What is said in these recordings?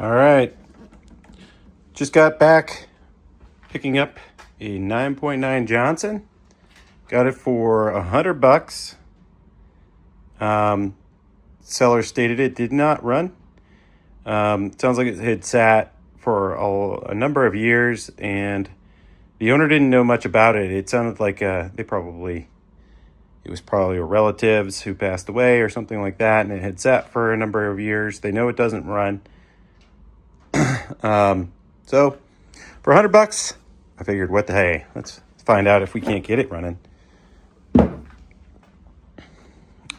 All right, just got back picking up a 9.9 Johnson. Got it for $100. Seller stated it did not run. Sounds like it had sat for a number of years, and the owner didn't know much about it. It sounded like it was probably relatives who passed away or something like that, and it had sat for a number of years. They know it doesn't run. So for $100, I figured, what the hey, let's find out if we can't get it running.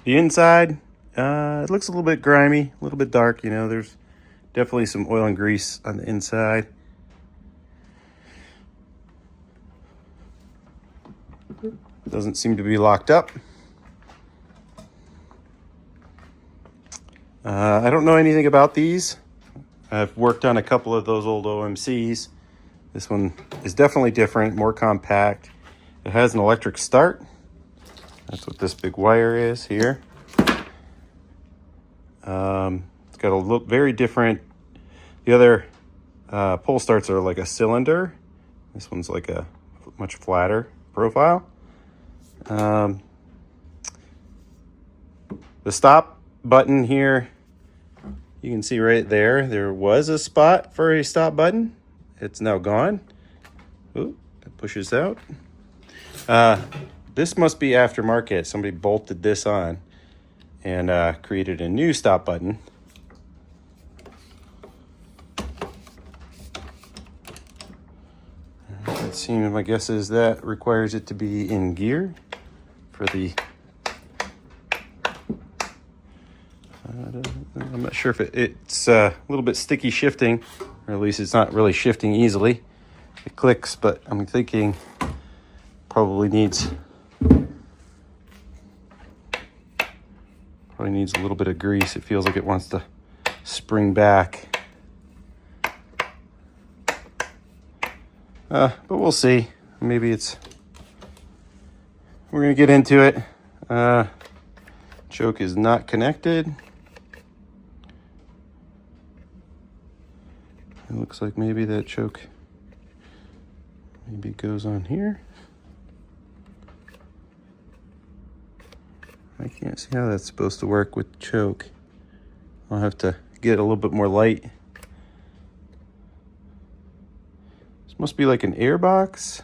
The inside, it looks a little bit grimy, a little bit dark. There's definitely some oil and grease on the inside. Doesn't seem to be locked up. I don't know anything about these. I've worked on a couple of those old OMCs. This one is definitely different, more compact. It has an electric start. That's what this big wire is here. It's got a look very different. The other pull starts are like a cylinder. This one's like a much flatter profile. The stop button here, you can see right there was a spot for a stop button. It's now gone. Ooh, it pushes out. This must be aftermarket. Somebody bolted this on and created a new stop button. Let's see, my guess is that requires it to be in gear for the... I'm not sure if it's a little bit sticky shifting, or at least it's not really shifting easily. It clicks, but I'm thinking probably needs a little bit of grease. It feels like it wants to spring back. But we'll see. Maybe we're gonna get into it. Choke is not connected. It looks like maybe that choke goes on here. I can't see how that's supposed to work with choke. I'll have to get a little bit more light. This must be like an air box.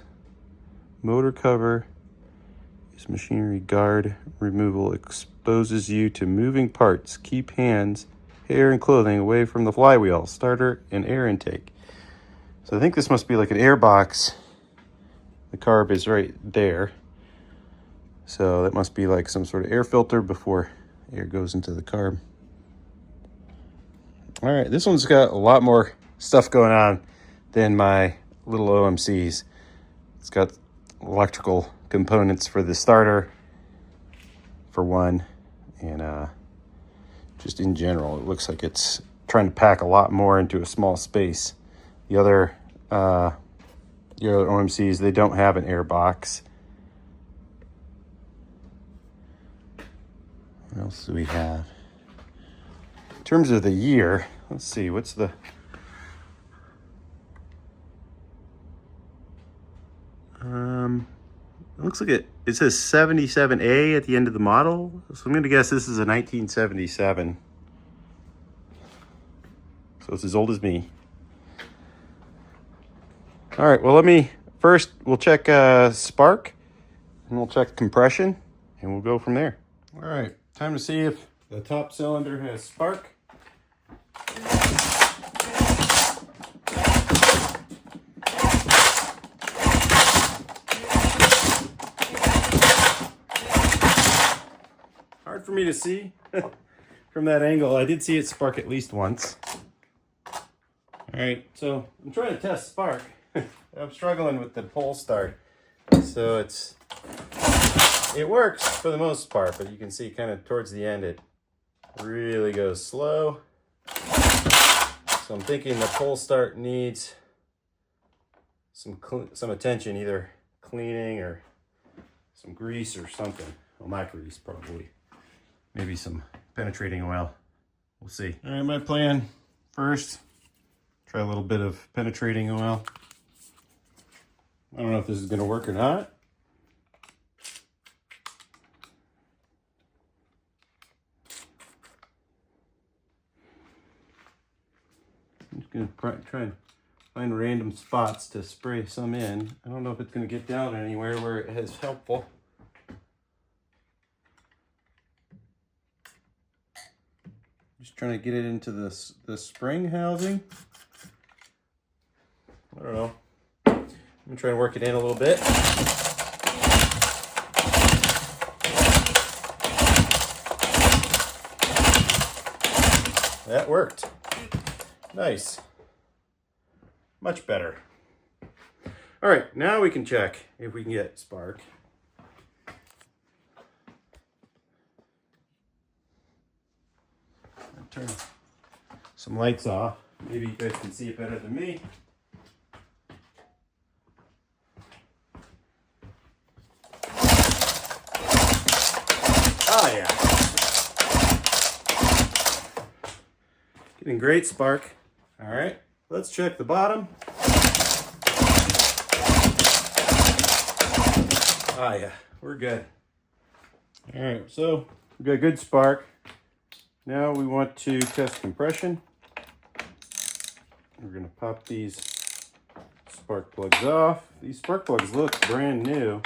Motor cover is machinery guard removal. Exposes you to moving parts. Keep hands, hair, and clothing away from the flywheel, starter, and air intake. So I think this must be like an air box. The carb is right there. So that must be like some sort of air filter before air goes into the carb. All right, this one's got a lot more stuff going on than my little OMCs. It's got electrical components for the starter, for one, and just in general, it looks like it's trying to pack a lot more into a small space. The other OMCs, they don't have an air box. What else do we have? In terms of the year, let's see, what's the... It looks like it says 77A at the end of the model. So I'm going to guess this is a 1977. So it's as old as me. All right, well, we'll check spark, and we'll check compression, and we'll go from there. All right, time to see if the top cylinder has spark. Hard for me to see from that angle. I did see it spark at least once. All right, so I'm trying to test spark. I'm struggling with the pull start. So it works for the most part, but you can see kind of towards the end, it really goes slow. So I'm thinking the pull start needs some attention, either cleaning or some grease or something. Well, not grease, probably. Maybe some penetrating oil. We'll see. All right, my plan first, Try a little bit of penetrating oil. I don't know if this is going to work or not. I'm just going to try and find random spots to spray some in. I don't know if it's going to get down anywhere where it is helpful. Just trying to get it into the spring housing. I don't know. I'm going to try and work it in a little bit. That worked. Nice. Much better. All right, now we can check if we can get spark. I'll turn some lights off. Maybe you guys can see it better than me. Oh yeah. Getting great spark. All right, let's check the bottom. Ah, yeah, we're good. All right, so we've got good spark. Now we want to test compression. We're gonna pop these spark plugs off. These spark plugs look brand new.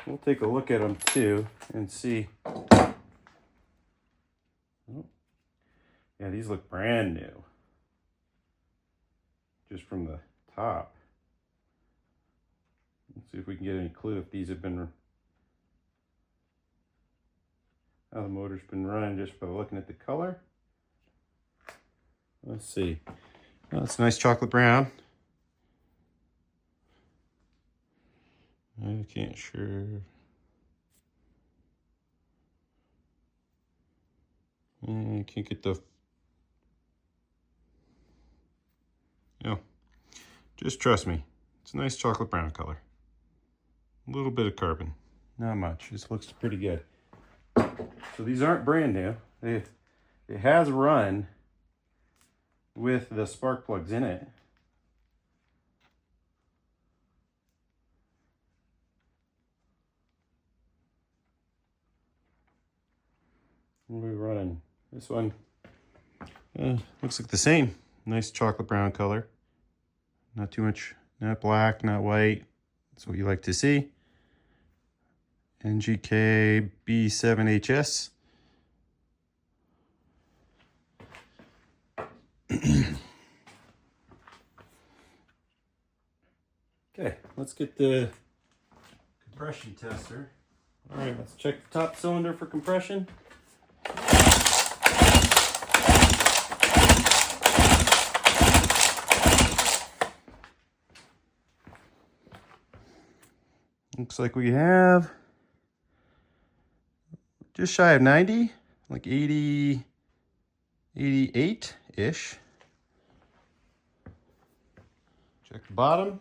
We'll take a look at them too and see. Oh. Yeah, these look brand new. Just from the top. Let's see if we can get any clue if these have been, how the motor's been running just by looking at the color. Let's see. Oh, it's a nice chocolate brown. I can't sure. I can't get the, yeah. Just trust me. It's a nice chocolate brown color. A little bit of carbon, not much. This looks pretty good. So these aren't brand new. It has run with the spark plugs in it. What are we running? This one looks like the same. Nice chocolate brown color. Not too much, not black, not white. That's what you like to see. NGK B7HS. Okay, let's get the compression tester. All right, let's check the top cylinder for compression. Looks like we have just shy of 90, like 80, 88-ish. Check the bottom.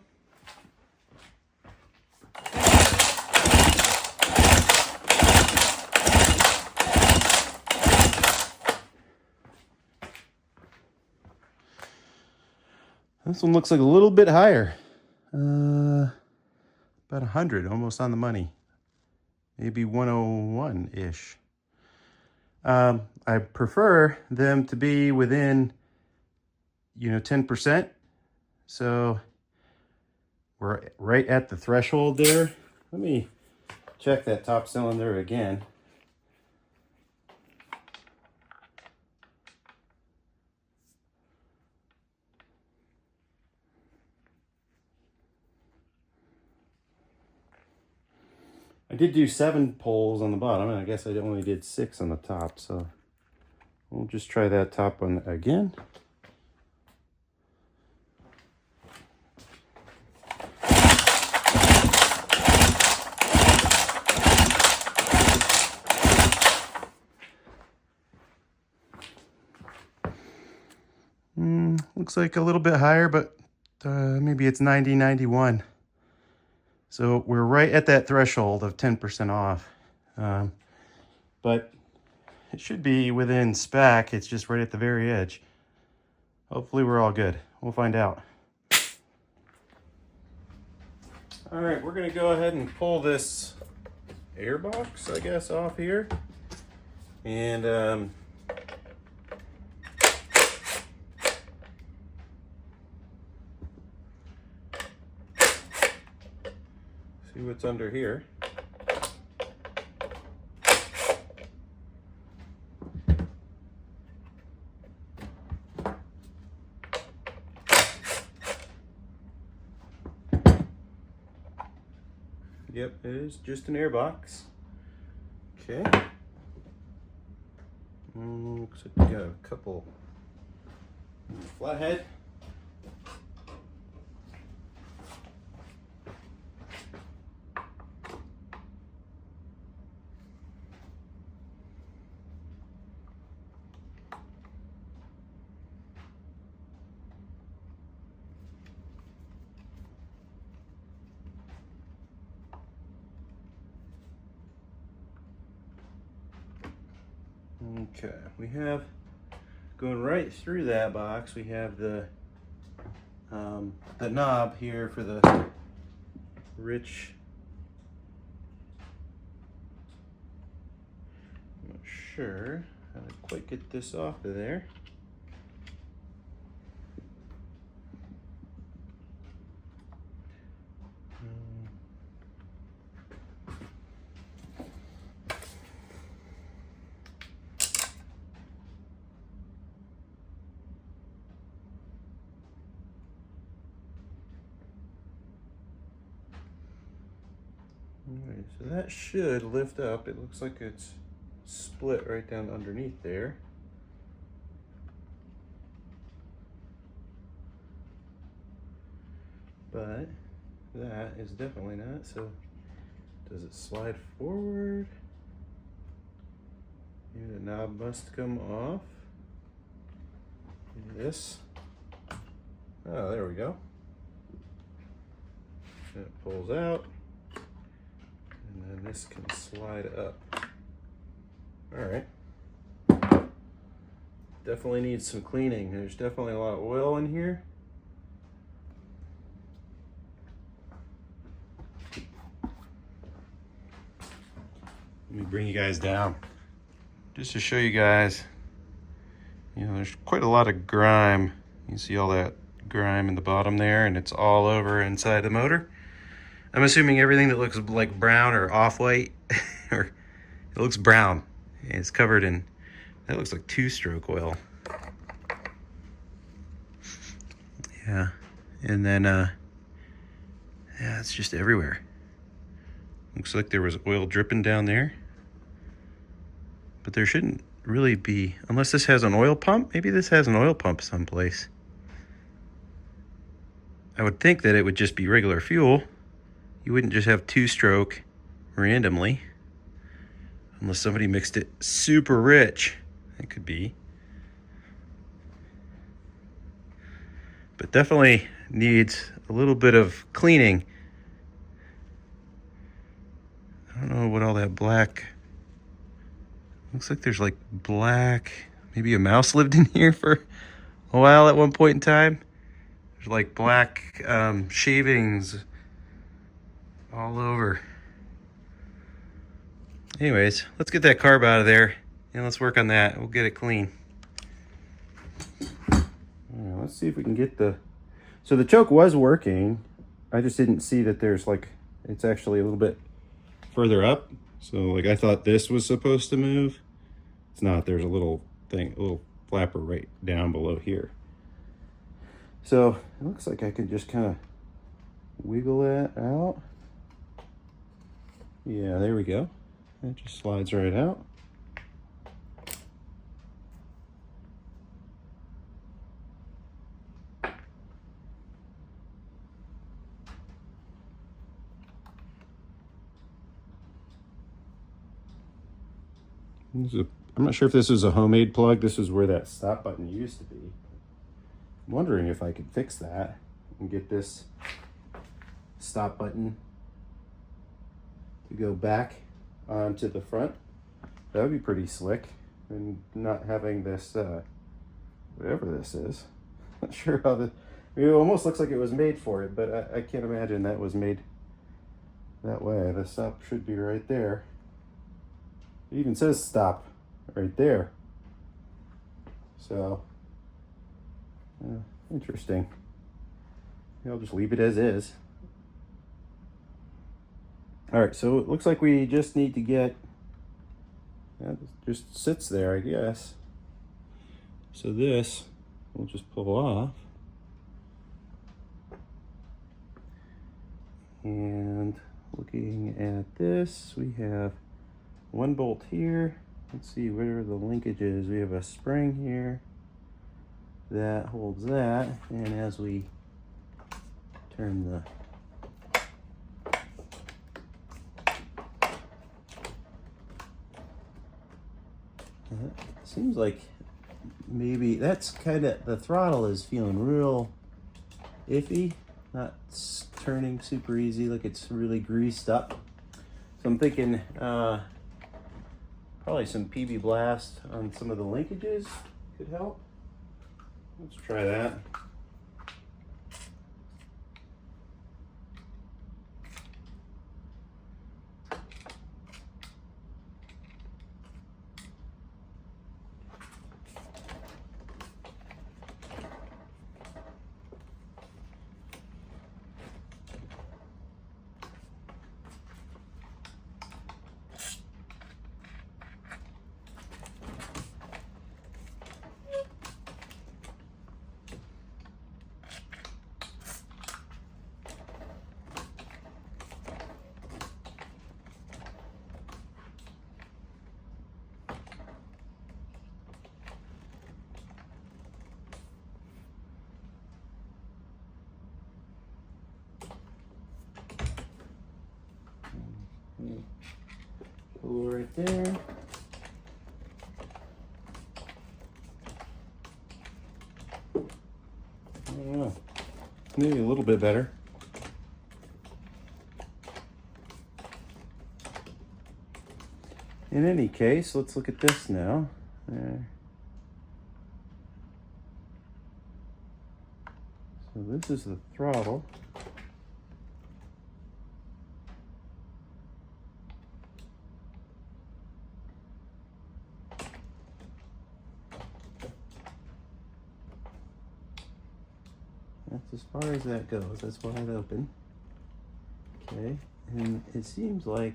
This one looks like a little bit higher. About 100, almost on the money. Maybe 101-ish. I prefer them to be within, 10%. So we're right at the threshold there. Let me check that top cylinder again. I did do 7 poles on the bottom, and I guess I only did 6 on the top, so we'll just try that top one again. Looks like a little bit higher, but maybe it's 90, 91. So we're right at that threshold of 10% off. But it should be within spec. It's just right at the very edge. Hopefully we're all good. We'll find out. All right, we're gonna go ahead and pull this air box, I guess, off here. And see what's under here. Yep, it is just an air box. Okay. Looks like we got a couple flathead. Okay, we have going right through that box. We have the knob here for the rich. I'm not sure how to quite get this off of there. Alright, so that should lift up. It looks like it's split right down underneath there. But that is definitely not. So does it slide forward? Maybe the knob must come off. Maybe this. Oh, there we go. And it pulls out. And then this can slide up. All right. Definitely needs some cleaning. There's definitely a lot of oil in here. Let me bring you guys down. Just to show you guys, you know, there's quite a lot of grime. You can see all that grime in the bottom there, and it's all over inside the motor. I'm assuming everything that looks like brown or off-white, or it looks brown, it's covered in, that looks like two-stroke oil. Yeah, and then, yeah, it's just everywhere. Looks like there was oil dripping down there. But there shouldn't really be, unless this has an oil pump. Maybe this has an oil pump someplace. I would think that it would just be regular fuel. You wouldn't just have two-stroke randomly. Unless somebody mixed it super rich. That could be. But definitely needs a little bit of cleaning. I don't know what all that black... Looks like there's like black, maybe a mouse lived in here for a while at one point in time. There's like black shavings all over. Anyways, let's get that carb out of there and let's work on that. We'll get it clean. All right, let's see if we can get the... So the choke was working. I just didn't see that there's like, it's actually a little bit further up. So like I thought this was supposed to move. It's not. There's a little thing, a little flapper right down below here. So it looks like I can just kind of wiggle that out. Yeah, there we go. That just slides right out. I'm not sure if this is a homemade plug. This is where that stop button used to be. I'm wondering if I could fix that and get this stop button to go back onto the front. That would be pretty slick. And not having this, whatever this is. Not sure how It almost looks like it was made for it, but I can't imagine that was made that way. The stop should be right there. It even says stop right there. So, interesting. I'll just leave it as is. All right, so it looks like we just need to get, that just sits there, I guess. So this, we'll just pull off. And looking at this, we have one bolt here. Let's see, where are the linkages? We have a spring here that holds that. And as we turn the seems like maybe that's kind of, the throttle is feeling real iffy, not turning super easy, like it's really greased up. So I'm thinking probably some PB Blast on some of the linkages could help. Let's try that. Pull right there. I don't know, maybe a little bit better. In any case, let's look at this now. There. So this is the throttle. That's as far as that goes. That's wide open. Okay, and it seems like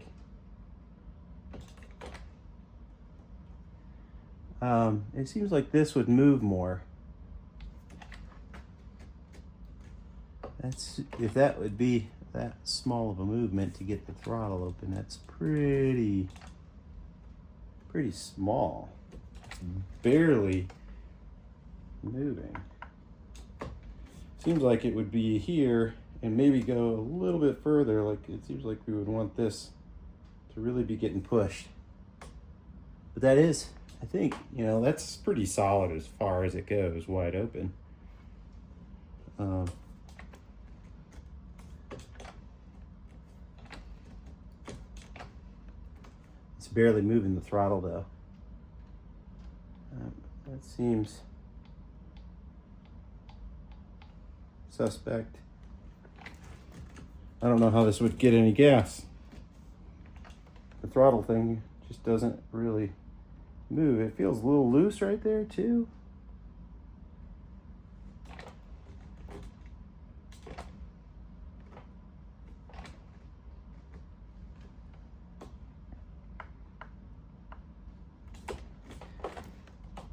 this would move more. That's, if that would be that small of a movement to get the throttle open, that's pretty small. It's barely moving. Seems like it would be here and maybe go a little bit further. Like, it seems like we would want this to really be getting pushed. But that is, I think, that's pretty solid as far as it goes, wide open. It's barely moving the throttle though. That seems suspect. I don't know how this would get any gas. The throttle thing just doesn't really move. It feels a little loose right there too.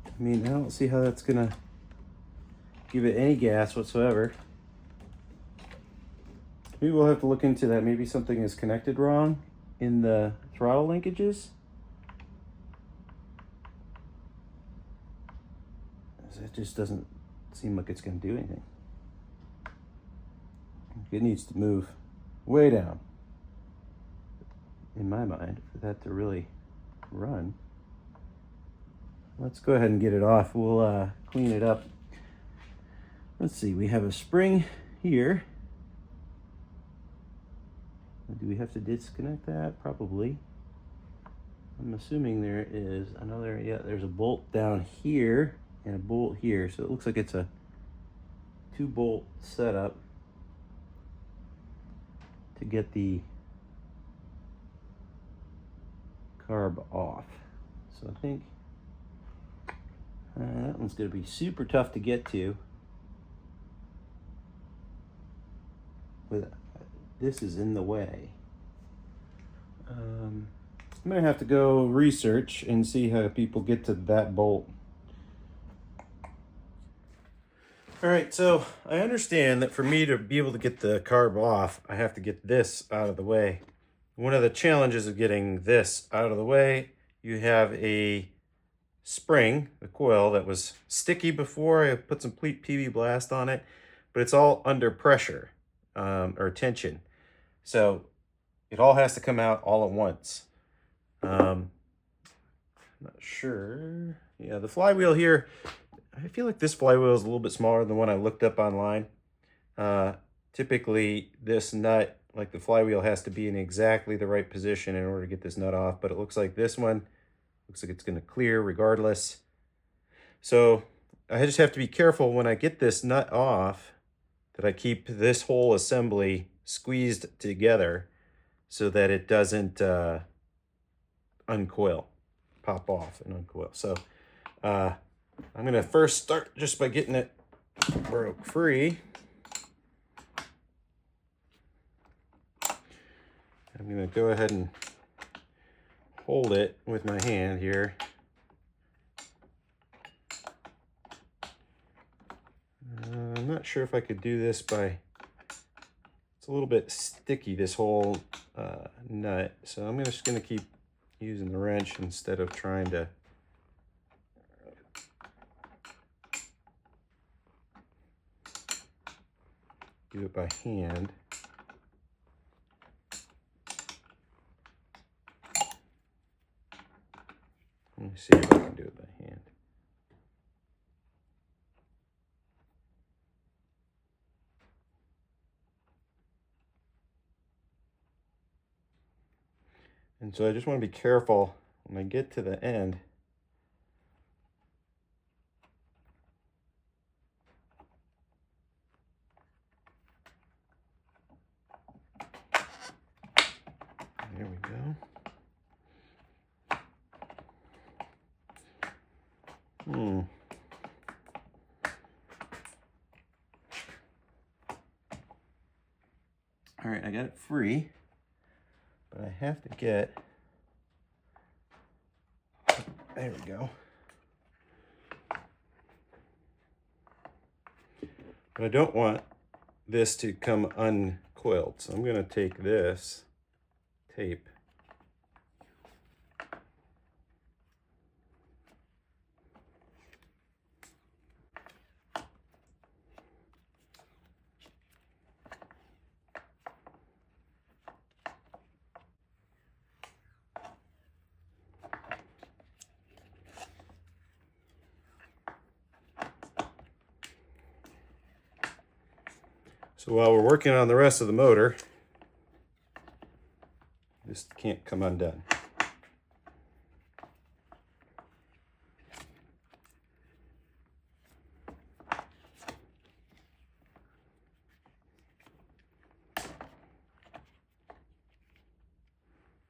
I mean, I don't see how that's gonna give it any gas whatsoever. Maybe we'll have to look into that. Maybe something is connected wrong in the throttle linkages. It just doesn't seem like it's going to do anything. It needs to move way down, in my mind, for that to really run. Let's go ahead and get it off. We'll clean it up. Let's see, we have a spring here. Do we have to disconnect that? Probably. I'm assuming there is another, yeah, there's a bolt down here and a bolt here. So it looks like it's a 2-bolt setup to get the carb off. So I think that one's going to be super tough to get to. This is in the way. I'm going to have to go research and see how people get to that bolt. All right, so I understand that for me to be able to get the carb off, I have to get this out of the way. One of the challenges of getting this out of the way, you have a spring, a coil that was sticky before. I put some PV Blast on it, but it's all under pressure or tension. So it all has to come out all at once. I'm not sure. Yeah, the flywheel here, I feel like this flywheel is a little bit smaller than the one I looked up online. Typically, this nut, like the flywheel, has to be in exactly the right position in order to get this nut off, but it looks like this one, looks like it's going to clear regardless. So I just have to be careful when I get this nut off that I keep this whole assembly squeezed together so that it doesn't uncoil, pop off and uncoil. So I'm going to first start just by getting it broke free. I'm going to go ahead and hold it with my hand here. I'm not sure if I could do this by, it's a little bit sticky, this whole nut. So I'm just going to keep using the wrench instead of trying to do it by hand. Let me see if I can do it by hand. And so I just want to be careful when I get to the end. There we go. All right, I got it free, but I have to get, there we go. But I don't want this to come uncoiled, so I'm going to take this tape so while we're working on the rest of the motor, this can't come undone.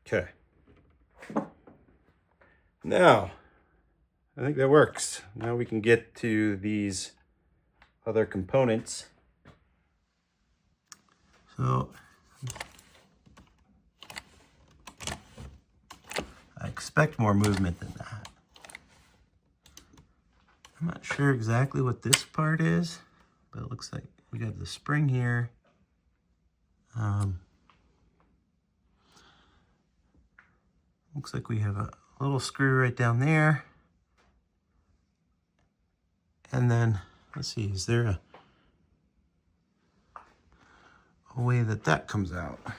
Okay. Now, I think that works. Now we can get to these other components. So I expect more movement than that. I'm not sure exactly what this part is, but it looks like we got the spring here. Looks like we have a little screw right down there. And then, let's see, is there a way that comes out? All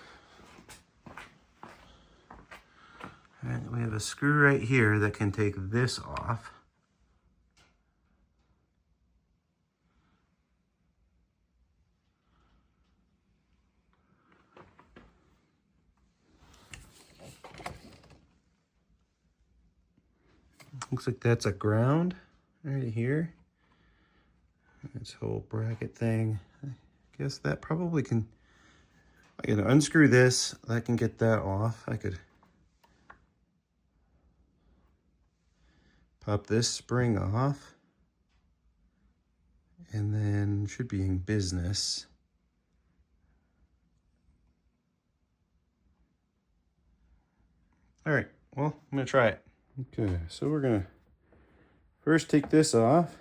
right, we have a screw right here that can take this off. Looks like that's a ground right here. This whole bracket thing. I guess that probably can, I can unscrew this. I can get that off. I could pop this spring off, and then should be in business. All right, well, I'm gonna try it. Okay, so we're gonna first take this off.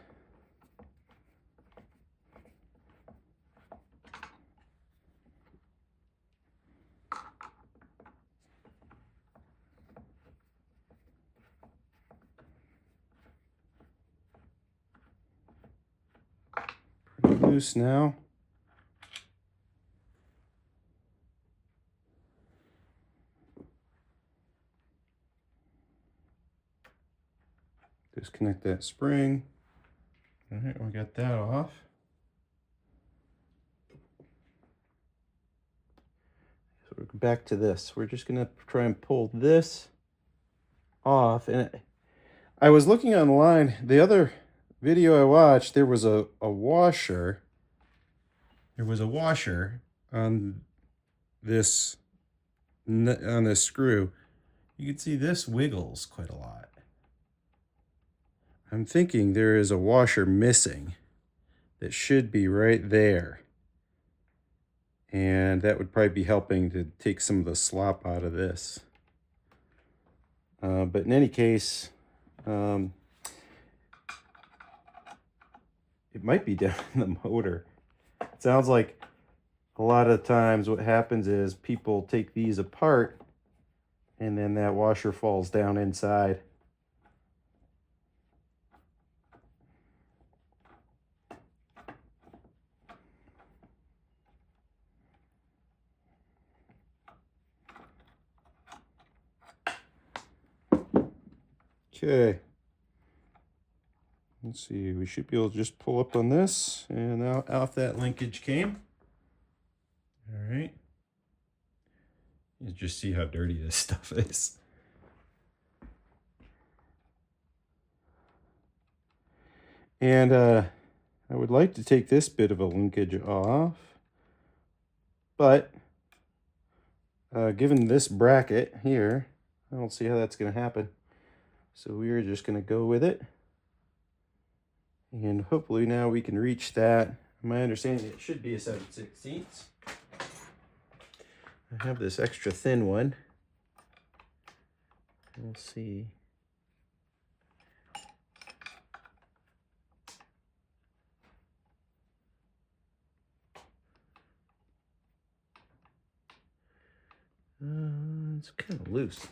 Pretty loose now. Disconnect that spring. All right, we got that off. So we're back to this. We're just gonna try and pull this off. And I was looking online, the other video I watched, there was a washer. There was a washer on this screw. You can see this wiggles quite a lot. I'm thinking there is a washer missing that should be right there. And that would probably be helping to take some of the slop out of this. But in any case, it might be down in the motor. It sounds like a lot of times what happens is people take these apart and then that washer falls down inside. Okay. Let's see, we should be able to just pull up on this, and now off that linkage came. All right. You just see how dirty this stuff is. And I would like to take this bit of a linkage off, but given this bracket here, I don't see how that's going to happen. So we are just going to go with it. And hopefully now we can reach that. My understanding, it should be a 7/16. I have this extra thin one. We'll see. It's kind of loose.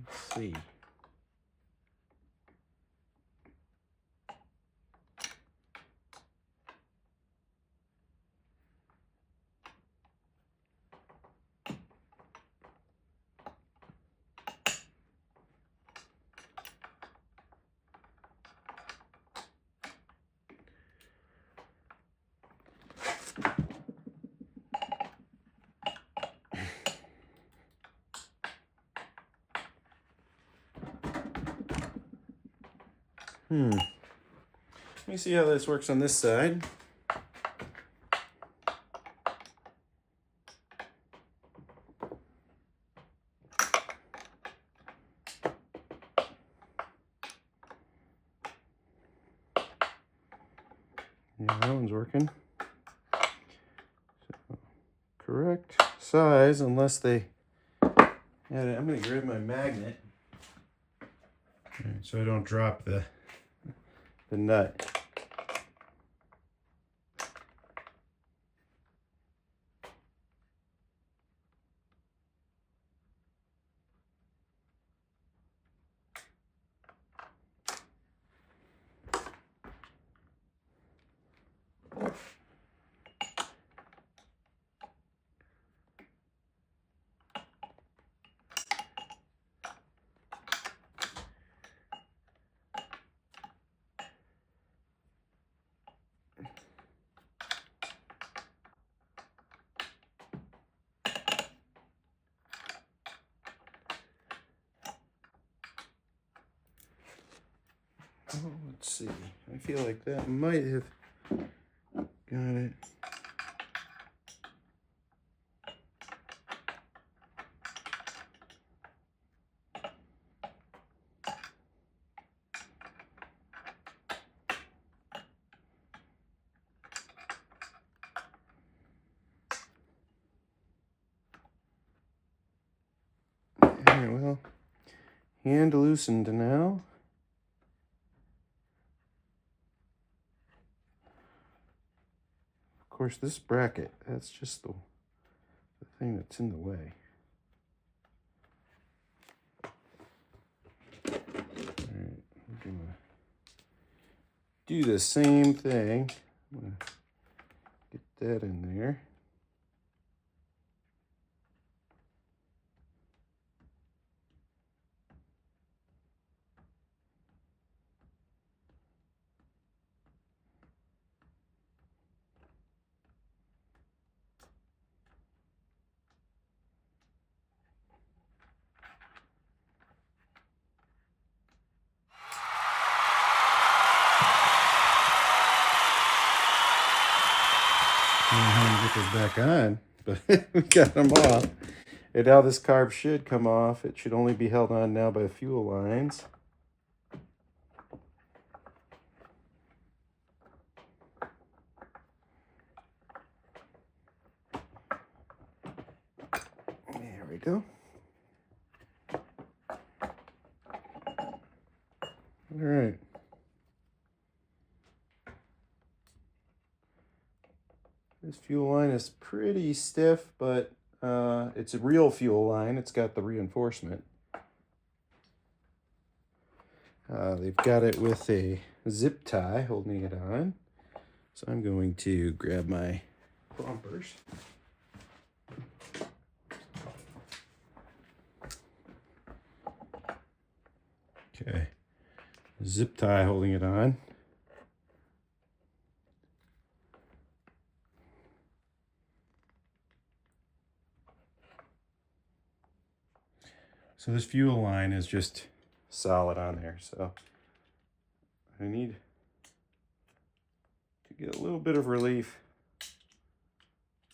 Let's see. Let me see how this works on this side. Yeah, that one's working. So, correct size, unless they add it. I'm going to grab my magnet. All right, so I don't drop the nut. Oh, let's see. I feel like that might have got it. Alright, well, hand loosened now. Of course, this bracket, that's just the thing that's in the way. Alright, I'm gonna do the same thing. I'm gonna get that in there. I don't know how to get those back on, but we got them off. And now this carb should come off. It should only be held on now by fuel lines. There we go. All right. This fuel line is pretty stiff, but it's a real fuel line. It's got the reinforcement. They've got it with a zip tie holding it on. So I'm going to grab my bumpers. Okay, zip tie holding it on. So this fuel line is just solid on there. So I need to get a little bit of relief.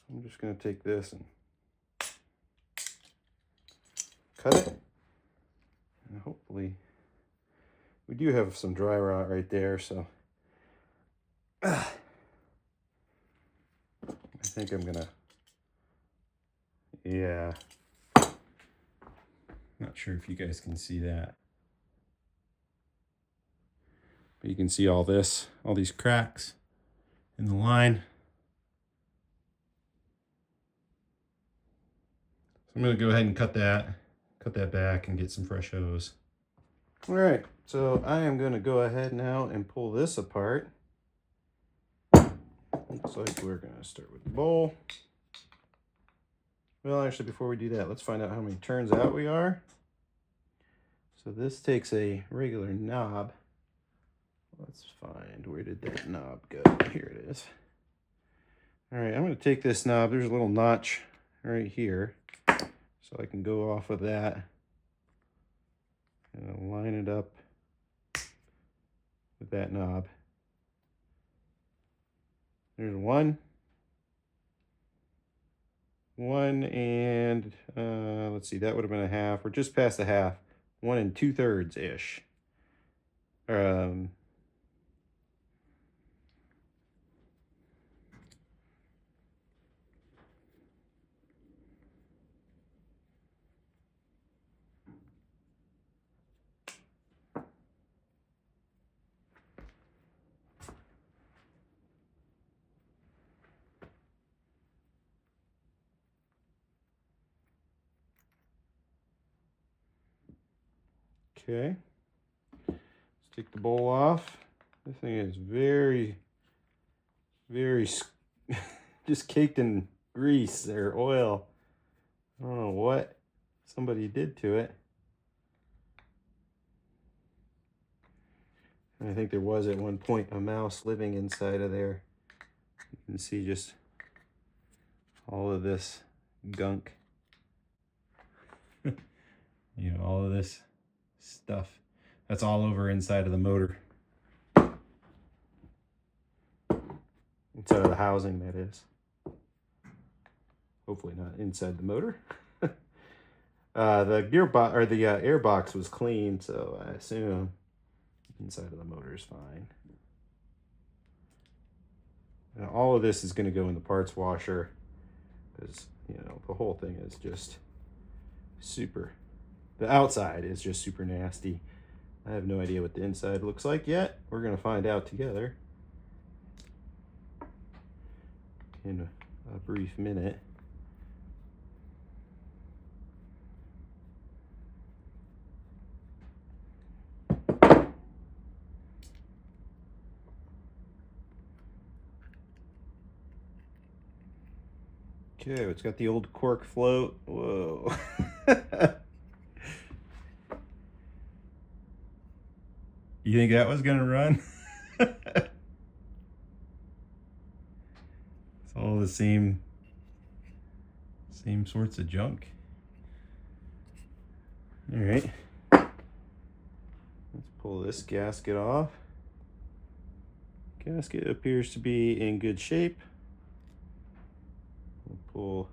I'm just going to take this and cut it. And hopefully, we do have some dry rot right there. So I think I'm going to, yeah. Not sure if you guys can see that. But you can see all this, all these cracks in the line. So I'm going to go ahead and cut that back and get some fresh hose. All right, so I am going to go ahead now and pull this apart. Looks like we're going to start with the bowl. Well, actually, before we do that, let's find out how many turns out we are. So this takes a regular knob. Let's find, where did that knob go? Here it is. All right, I'm going to take this knob. There's a little notch right here. So I can go off of that and I'll line it up with that knob. There's one, and let's see, that would have been a half. We're just past a half. 1 2/3 ish. Okay, let's take the bowl off. This thing is very just caked in grease or oil. I don't know what somebody did to it. And I think there was at one point a mouse living inside of there. You can see just all of this gunk. You know, all of this stuff that's all over inside of the motor. inside of the housing, that is. Hopefully not inside the motor. The gearbox or the air box was clean, so I assume inside of the motor is fine. Now, all of this is going to go in the parts washer because, you know, the whole thing is just super. The outside is just super nasty. I have no idea what the inside looks like yet. We're going to find out together in a brief minute. Okay, it's got the old cork float. Whoa. You think that was gonna run? It's all the same sorts of junk. All right, let's pull this gasket off. Gasket appears to be in good shape. We'll pull,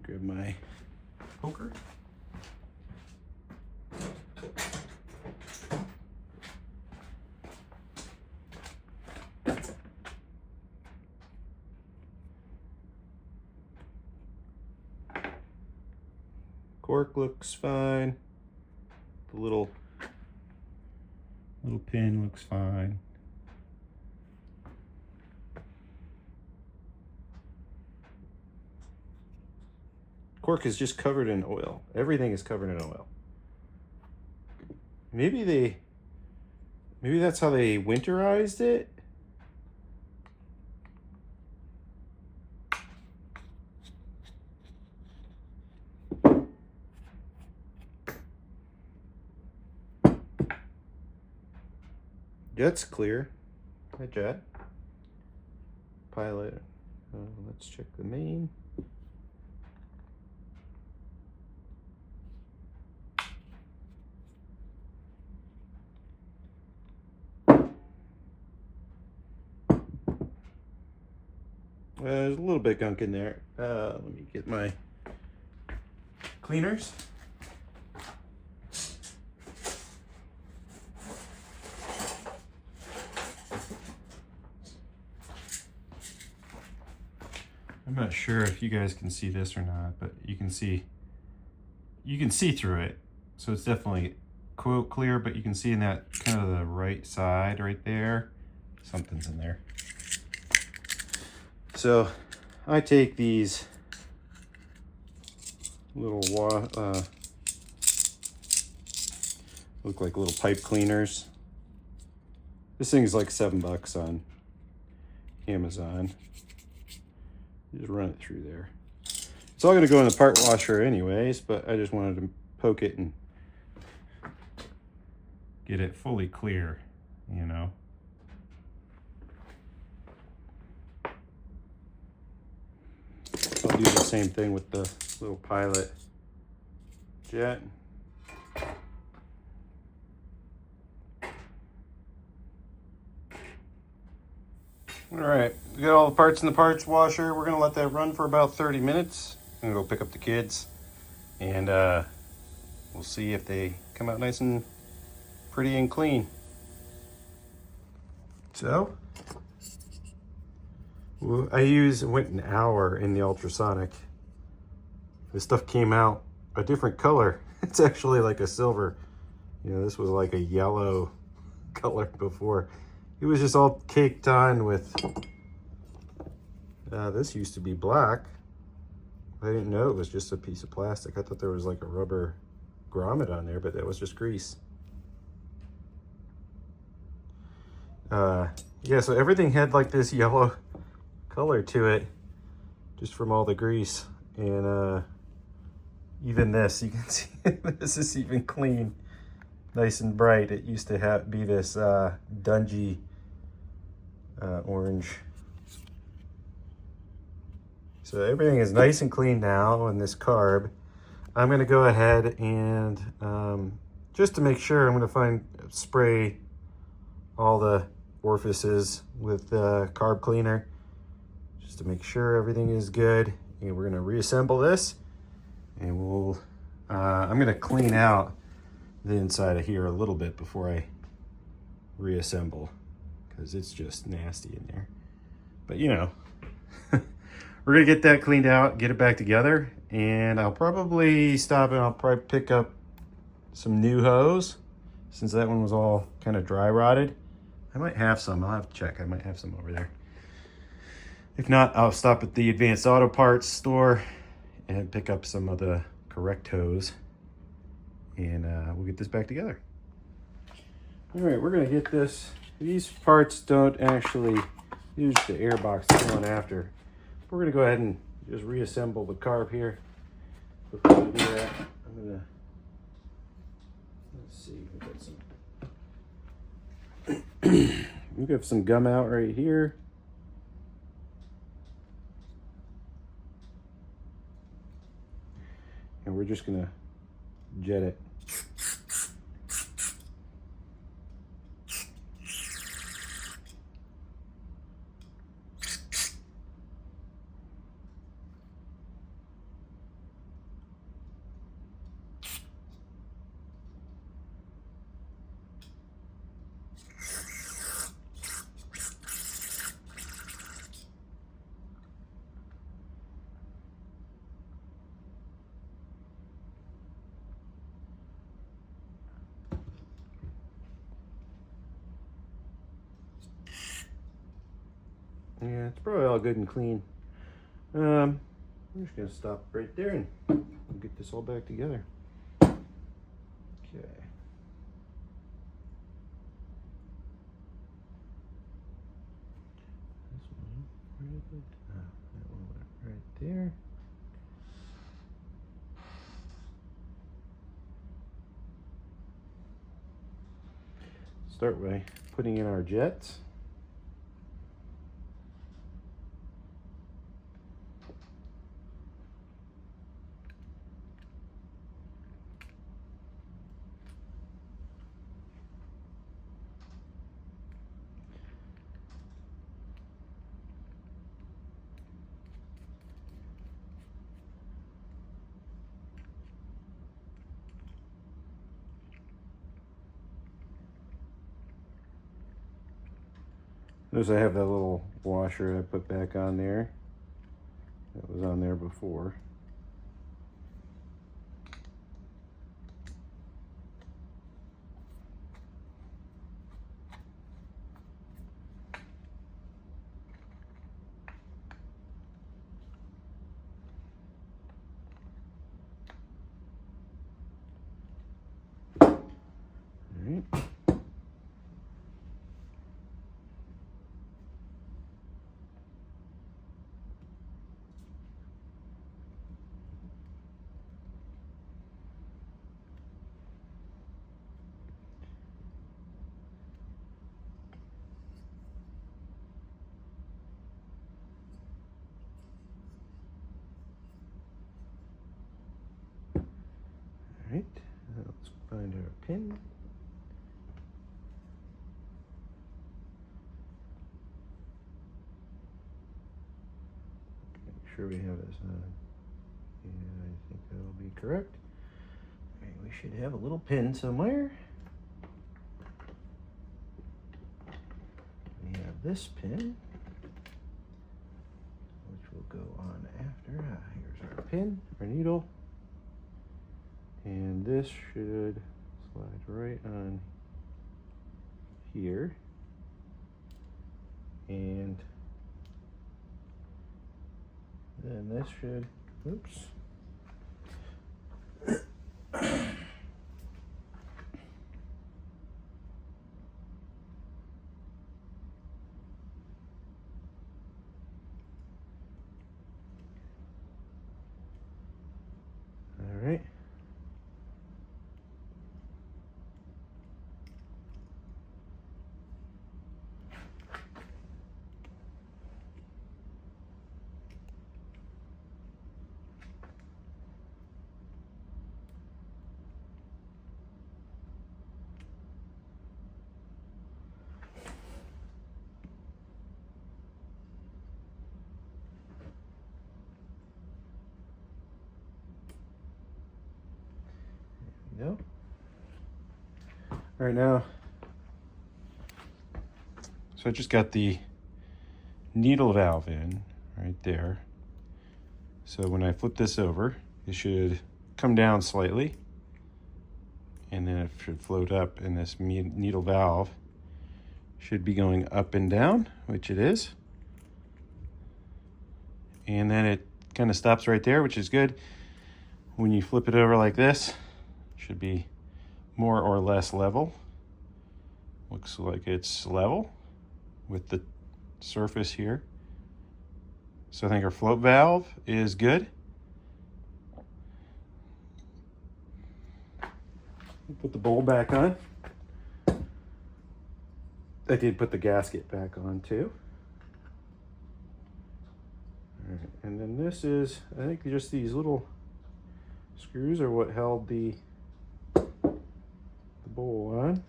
grab my poker. Cork looks fine. The little pin looks fine. Cork is just covered in oil. Everything is covered in oil. Maybe that's how they winterized it. Jet's clear. Hi, Jet. Pilot. Let's check the main. There's a little bit of gunk in there. Let me get my cleaners. I'm not sure if you guys can see this or not, but you can see through it. So it's definitely quote clear, but you can see in that kind of the right side right there, something's in there. So I take these little look like little pipe cleaners. This thing is like $7 on Amazon. Just run it through there. It's all going to go in the part washer anyways, but I just wanted to poke it and get it fully clear, you know. I'll do the same thing with the little pilot jet. All right, we got all the parts in the parts washer. We're gonna let that run for about 30 minutes. I'm gonna go pick up the kids and we'll see if they come out nice and pretty and clean. So, went an hour in the ultrasonic. This stuff came out a different color. It's actually like a silver. You know, this was like a yellow color before. It was just all caked on with, this used to be black. I didn't know it was just a piece of plastic. I thought there was like a rubber grommet on there, but that was just grease. Yeah, so everything had like this yellow color to it just from all the grease. And even this, you can see this is even clean, nice and bright. It used to be this dungy orange. So everything is nice and clean now on this carb. I'm going to go ahead and just to make sure, I'm going to spray all the orifices with the carb cleaner just to make sure everything is good. And we're gonna reassemble this, and we'll, I'm gonna clean out the inside of here a little bit before I reassemble, because it's just nasty in there. But you know, we're gonna get that cleaned out, get it back together, and I'll probably stop and I'll probably pick up some new hose, since that one was all kind of dry rotted. I might have some, I'll have to check. I might have some over there. If not, I'll stop at the Advanced Auto Parts store and pick up some of the correct hose, and we'll get this back together. All right, we're gonna get this. These parts don't actually use the air box that's going after. We're gonna go ahead and just reassemble the carb here. Before we do that, I'm gonna, let's see, we got some gum out right here. And we're just gonna jet it. Yeah, it's probably all good and clean. I'm just gonna stop right there and we'll get this all back together. Okay. This one, where did it? Oh, that one went right there. Start by putting in our jets. Notice I have that little washer I put back on there. That was on there before. All right. All right, now let's find our pin. Make sure we have this on. Yeah, I think that'll be correct. All right, we should have a little pin somewhere. We have this pin, which will go on after. Here's our pin, our needle. And this should slide right on here. And then this should, oops. All right. go. All right, now, so I just got the needle valve in right there. So when I flip this over, it should come down slightly, and then it should float up, and this needle valve should be going up and down, which it is. And then it kind of stops right there, which is good. When you flip it over like this, it should be more or less level. Looks like it's level with the surface here. So I think our float valve is good. Put the bowl back on. I did put the gasket back on too. All right, and then this is, I think just these little screws are what held the bowl on.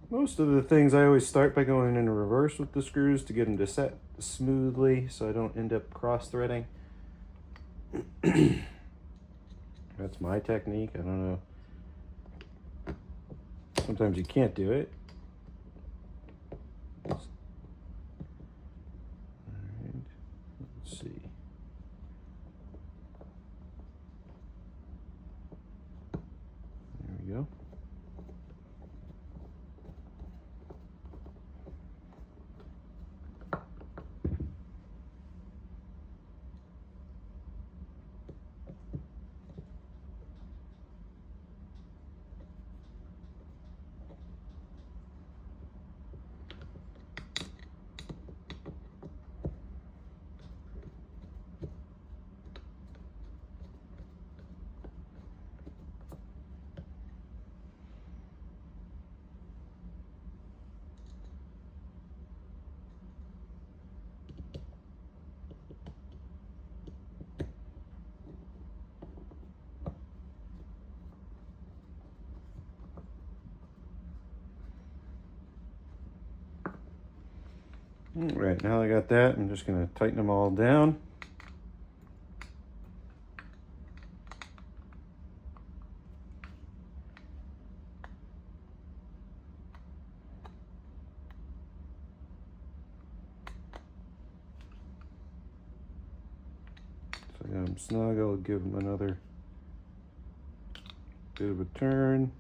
Most of the things I always start by going in reverse with the screws to get them to set smoothly so I don't end up cross-threading. That's my technique. I don't know. Sometimes you can't do it. All right, let's see. There we go. All right, now I got that, I'm just going to tighten them all down. So I got them snug. I'll give them another bit of a turn.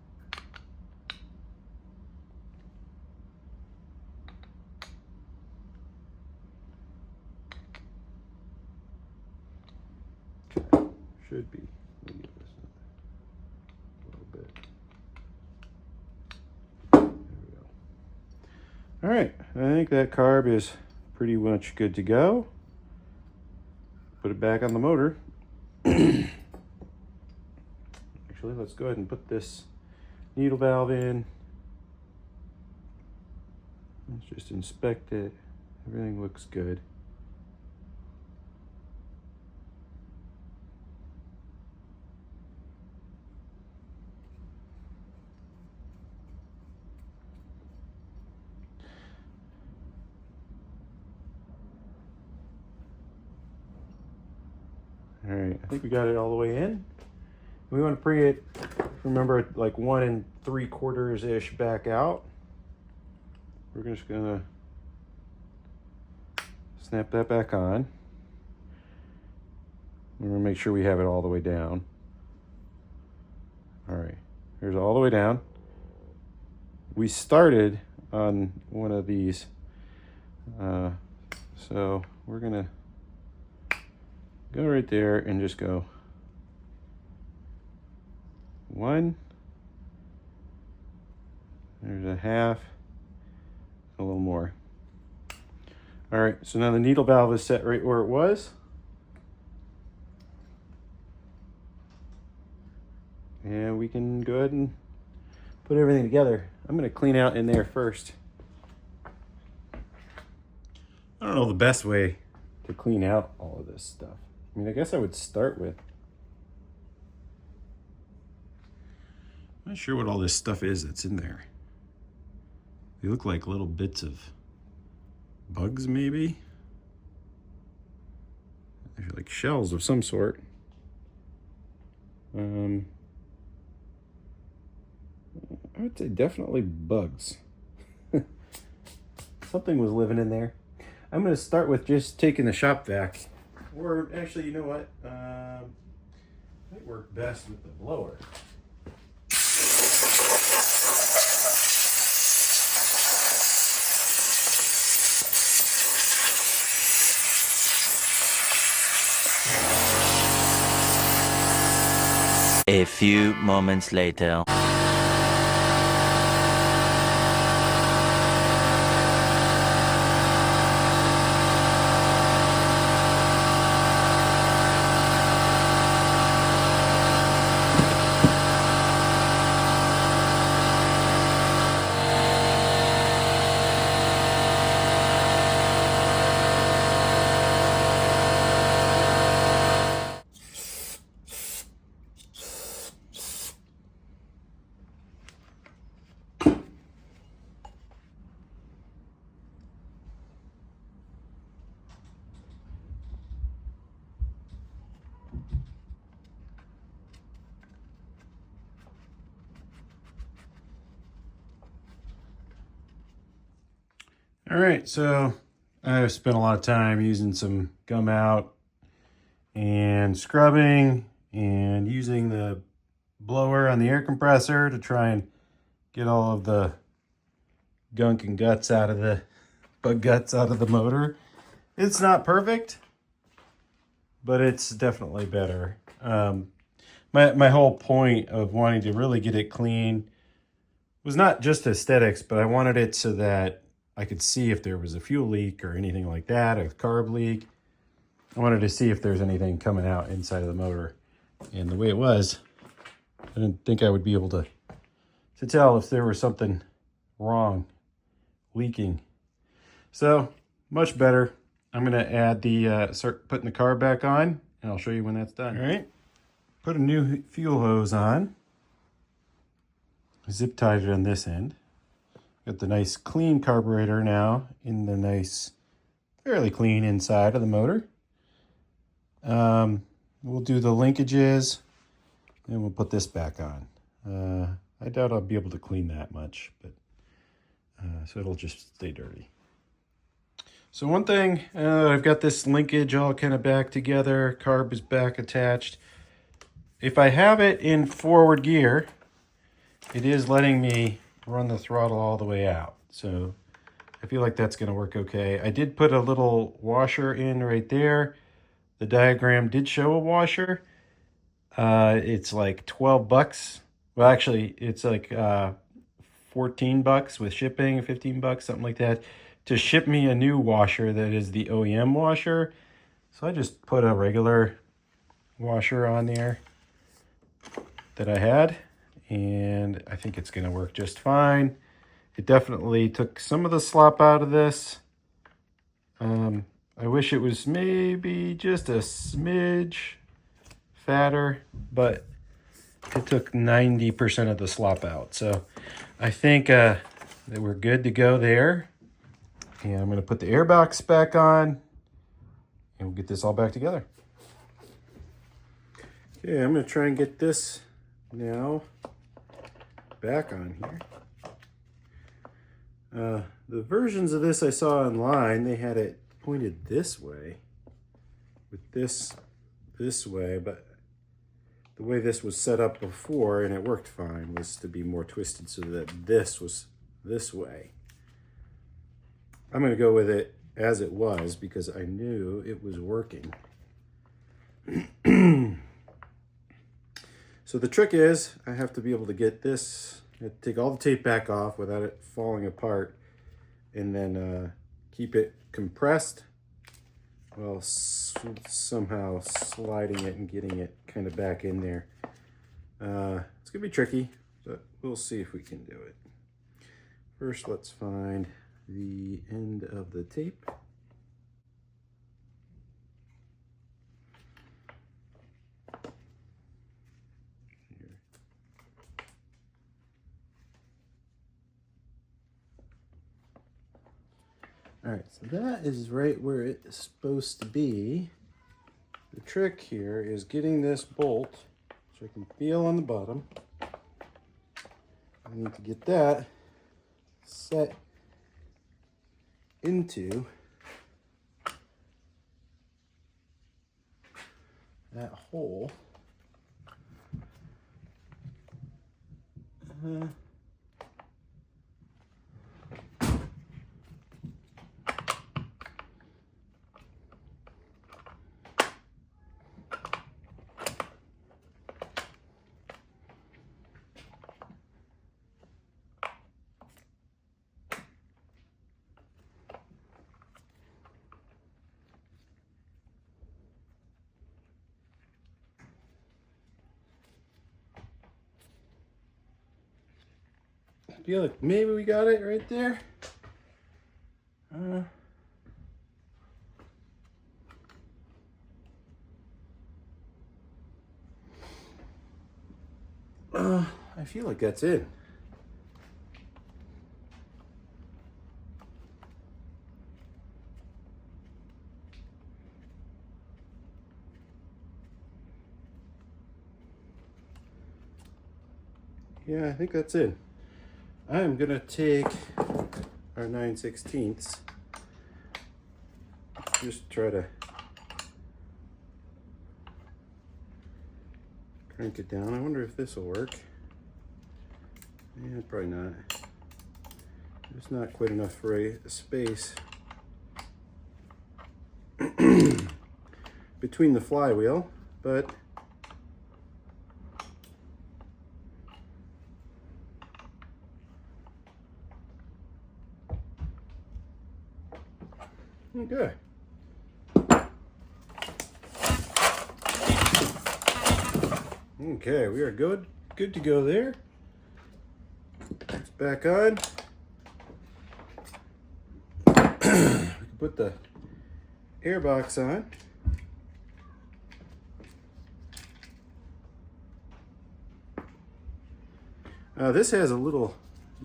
Should be. Let me give this a little bit. There we go. All right, I think that carb is pretty much good to go. Put it back on the motor. Actually, let's go ahead and put this needle valve in. Let's just inspect it. Everything looks good. All right, I think we got it all the way in. We want to bring it, remember, like 1 3/4-ish back out. We're just gonna snap that back on. We're gonna make sure we have it all the way down. All right, here's all the way down. We started on one of these, so we're gonna go right there and just go 1. There's a half, a little more. All right, so now the needle valve is set right where it was. And we can go ahead and put everything together. I'm gonna clean out in there first. I don't know the best way to clean out all of this stuff. I mean, I guess I would start with, I'm not sure what all this stuff is that's in there. They look like little bits of bugs, maybe. They're like shells of some sort. I would say definitely bugs. Something was living in there. I'm going to start with just taking the shop vac. Or actually, you know what? Might work best with the blower. A few moments later. All right, so I've spent a lot of time using some gum out and scrubbing and using the blower on the air compressor to try and get all of the gunk and guts out of the bug guts out of the motor. It's not perfect, but it's definitely better. My whole point of wanting to really get it clean was not just aesthetics, but I wanted it so that I could see if there was a fuel leak or anything like that, a carb leak. I wanted to see if there's anything coming out inside of the motor. And the way it was, I didn't think I would be able to tell if there was something wrong, leaking. So, much better. I'm going to add the, start putting the carb back on, and I'll show you when that's done. All right, put a new fuel hose on. Zip tied it on this end. Got the nice clean carburetor now in the nice, fairly clean inside of the motor. We'll do the linkages and we'll put this back on. I doubt I'll be able to clean that much, but so it'll just stay dirty. So one thing, I've got this linkage all kind of back together. Carb is back attached. If I have it in forward gear, it is letting me run the throttle all the way out. So I feel like that's going to work okay. I did put a little washer in right there. The diagram did show a washer. It's like 12 bucks. Well, actually, it's like 14 bucks with shipping, 15 bucks, something like that, to ship me a new washer that is the OEM washer. So I just put a regular washer on there that I had, and I think it's going to work just fine. It definitely took some of the slop out of this. I wish it was maybe just a smidge fatter, but it took 90% of the slop out. So I think that we're good to go there. And I'm going to put the air box back on, and we'll get this all back together. Okay, I'm going to try and get this now back on here. The versions of this I saw online, they had it pointed this way, with this way, but the way this was set up before, and it worked fine, was to be more twisted so that this was this way. I'm going to go with it as it was because I knew it was working. So the trick is I have to be able to get this, take all the tape back off without it falling apart, and then keep it compressed while somehow sliding it and getting it kind of back in there. It's going to be tricky, but we'll see if we can do it. First, let's find the end of the tape. Here. All right, so that is right where it's supposed to be. The trick here is getting this bolt, which I can feel on the bottom. I need to get that set into that hole. I feel like maybe we got it right there. I feel like that's it. Yeah, I think that's it. I'm gonna take our 9/16, just try to crank it down. I wonder if this will work. Yeah, probably not. There's not quite enough space between the flywheel, but okay. Okay, we are good to go there. It's back on. We can put the air box on. This has a little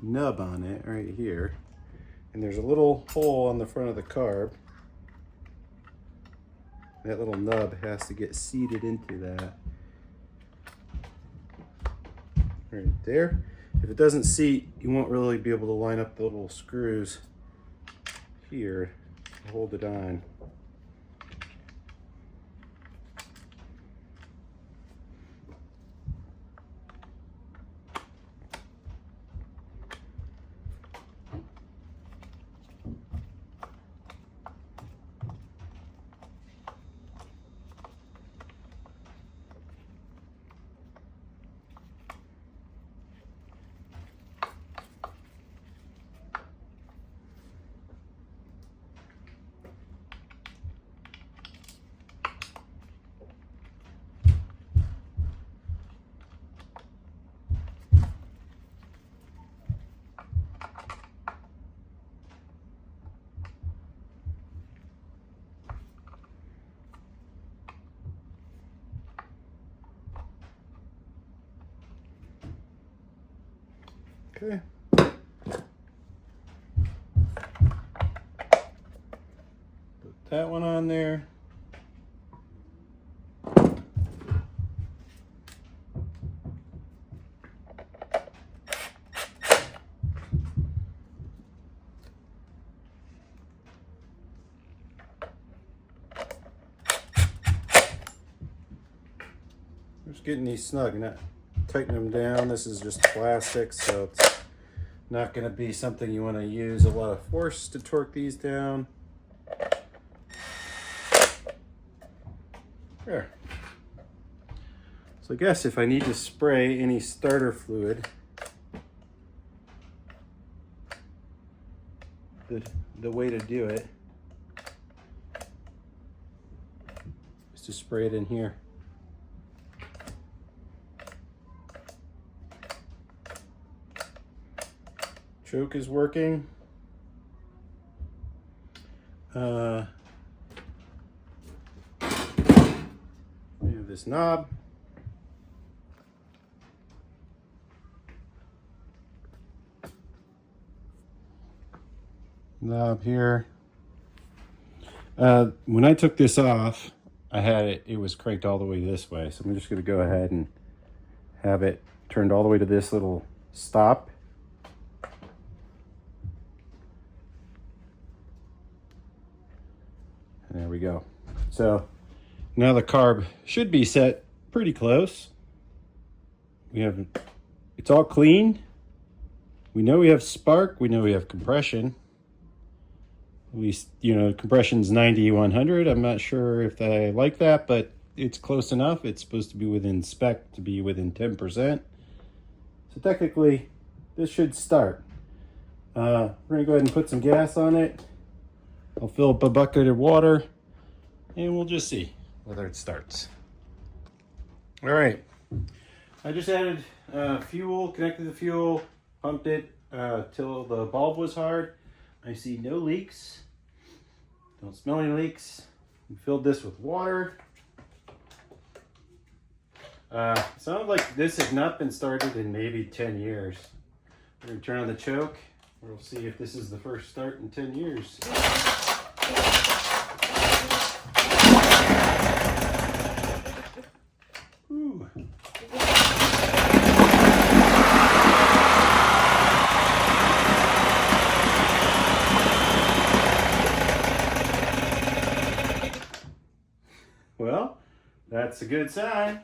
nub on it right here, and there's a little hole on the front of the carb. That little nub has to get seated into that right there. If it doesn't seat, you won't really be able to line up the little screws here to hold it on. Okay. Put that one on there. Just getting these snug and not tightening them down. This is just plastic, so it's not going to be something you want to use a lot of force to torque these down. There. So I guess if I need to spray any starter fluid, the way to do it is to spray it in here. Choke is working. We have this knob. Knob here. When I took this off, I had it was cranked all the way this way. So I'm just going to go ahead and have it turned all the way to this little stop. And there we go. So now the carb should be set pretty close. It's all clean. We know we have spark, we know we have compression. At least, you know, compression's 90, 100. I'm not sure if I like that, but it's close enough. It's supposed to be within spec to be within 10%. So technically, this should start. We're gonna go ahead and put some gas on it. I'll fill up a bucket of water and we'll just see whether it starts. All right, I just added fuel, connected the fuel, pumped it till the bulb was hard. I see no leaks. Don't smell any leaks. We filled this with water. Sounds like this has not been started in maybe 10 years. We're gonna turn on the choke. We'll see if this is the first start in 10 years. Ooh. Well, that's a good sign.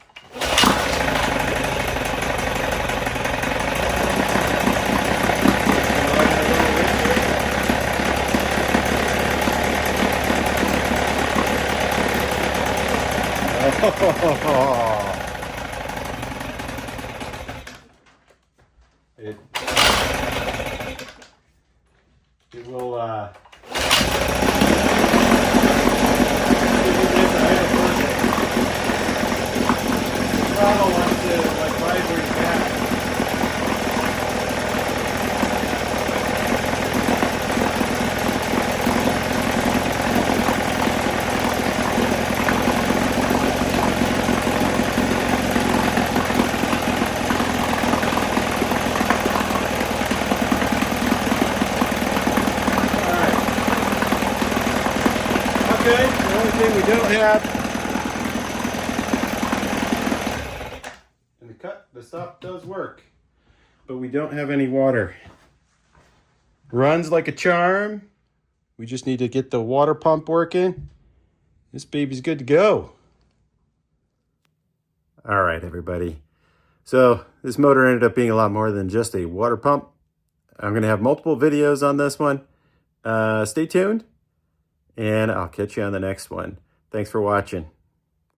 It will throttle wants to like vibrate back. Okay, the only thing we don't have, and the stop does work, but we don't have any water. Runs like a charm. We just need to get the water pump working. This baby's good to go. All right, everybody. So this motor ended up being a lot more than just a water pump. I'm going to have multiple videos on this one. Stay tuned. And I'll catch you on the next one. Thanks for watching.